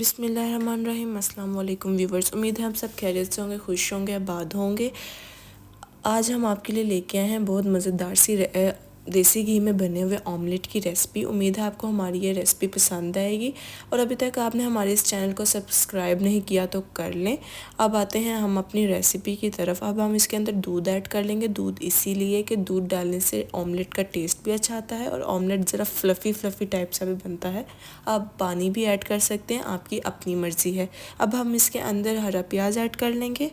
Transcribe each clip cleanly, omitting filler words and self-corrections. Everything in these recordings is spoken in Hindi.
बिस्मिल्लाहिर्रहमानिर्रहीम। अस्सलाम वालेकुम व्यूवर्स, उम्मीद है आप सब खैरियत से होंगे, खुश होंगे, आबाद होंगे। आज हम आपके लिए लेके आए हैं बहुत मज़ेदार सी देसी घी में बने हुए ऑमलेट की रेसिपी। उम्मीद है आपको हमारी ये रेसिपी पसंद आएगी। और अभी तक आपने हमारे इस चैनल को सब्सक्राइब नहीं किया तो कर लें। अब आते हैं हम अपनी रेसिपी की तरफ। अब हम इसके अंदर दूध ऐड कर लेंगे। दूध इसीलिए कि दूध डालने से ऑमलेट का टेस्ट भी अच्छा आता है और ऑमलेट ज़रा फ्लफ़ी टाइप सा भी बनता है। आप पानी भी ऐड कर सकते हैं, आपकी अपनी मर्ज़ी है। अब हम इसके अंदर हरा प्याज ऐड कर लेंगे।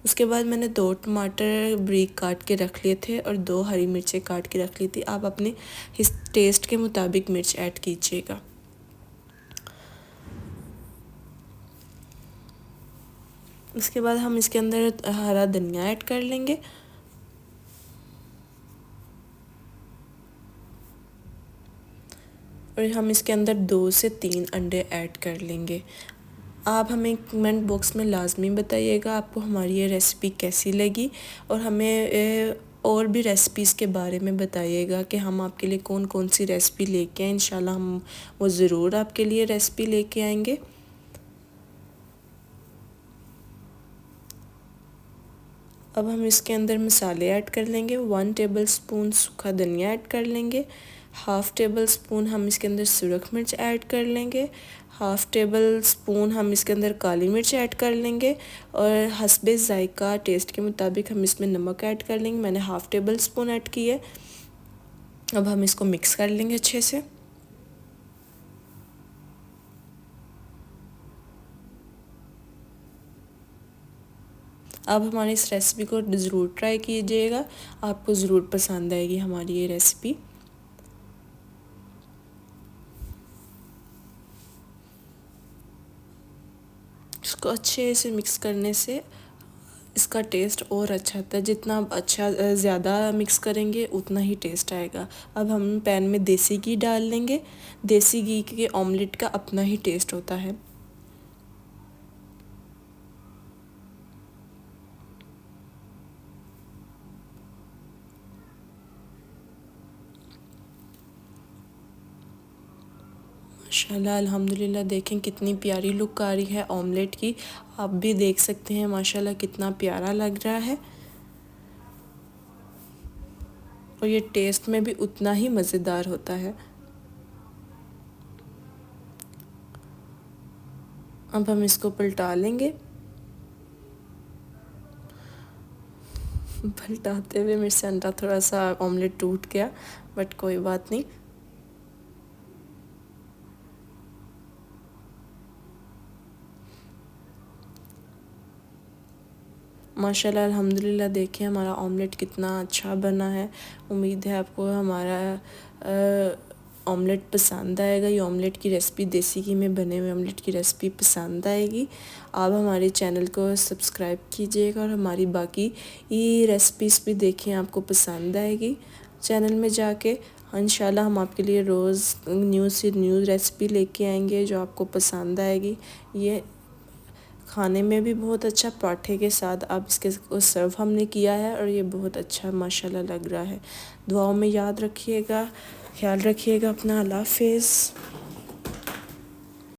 उसके बाद मैंने 2 टमाटर बारीक काट के रख लिए थे और 2 हरी मिर्चें काट के रख ली थी। आप अपने इस टेस्ट के मुताबिक मिर्च ऐड कीजिएगा। उसके बाद हम इसके अंदर हरा धनिया ऐड कर लेंगे। और हम इसके अंदर 2 से 3 अंडे ऐड कर लेंगे। आप हमें कमेंट बॉक्स में लाजमी बताइएगा आपको हमारी ये रेसिपी कैसी लगी और हमें और भी रेसिपीज़ के बारे में बताइएगा कि हम आपके लिए कौन कौन सी रेसिपी लेके आएँ। इंशाल्लाह हम वो ज़रूर आपके लिए रेसिपी लेके आएंगे। अब हम इसके अंदर मसाले ऐड कर लेंगे। 1 टेबलस्पून सूखा धनिया ऐड कर लेंगे। 1/2 टेबलस्पून हम इसके अंदर सुरख मिर्च ऐड कर लेंगे। 1/2 टेबलस्पून हम इसके अंदर काली मिर्च ऐड कर लेंगे और हस्बे ज़ायका टेस्ट के मुताबिक हम इसमें नमक ऐड कर लेंगे। मैंने 1/2 टेबलस्पून ऐड की है। अब हम इसको मिक्स कर लेंगे अच्छे से। अब हमारी इस रेसिपी को ज़रूर ट्राई कीजिएगा, आपको ज़रूर पसंद आएगी हमारी ये रेसिपी। इसको अच्छे से मिक्स करने से इसका टेस्ट और अच्छा आता है। जितना अच्छा ज़्यादा मिक्स करेंगे उतना ही टेस्ट आएगा। अब हम पैन में देसी घी डाल लेंगे। देसी घी के ऑमलेट का अपना ही टेस्ट होता है। माशाल्लाह अल्हम्दुलिल्लाह, देखें कितनी प्यारी लुक आ रही है ऑमलेट की। आप भी देख सकते हैं माशाल्लाह कितना प्यारा लग रहा है और ये टेस्ट में भी उतना ही मज़ेदार होता है। अब हम इसको पलटा लेंगे। पलटाते हुए मेरे से अंडा थोड़ा सा ऑमलेट टूट गया, बट कोई बात नहीं। माशाल्लाह अल्हम्दुलिल्लाह, देखें हमारा ऑमलेट कितना अच्छा बना है। उम्मीद है आपको हमारा ऑमलेट पसंद आएगा। ये ऑमलेट की रेसिपी, देसी घी में बने हुए ऑमलेट की रेसिपी पसंद आएगी। आप हमारे चैनल को सब्सक्राइब कीजिएगा और हमारी बाकी ये रेसिपीज़ भी देखें, आपको पसंद आएगी। चैनल में जाके इंशाल्लाह हम आपके लिए रोज़ न्यू से न्यू रेसिपी लेके आएंगे जो आपको पसंद आएगी। ये खाने में भी बहुत अच्छा, पराठे के साथ आप इसके को सर्व हमने किया है और ये बहुत अच्छा माशाल्लाह लग रहा है। दुआओं में याद रखिएगा, ख्याल रखिएगा अपना। अल्लाह हाफ़िज़।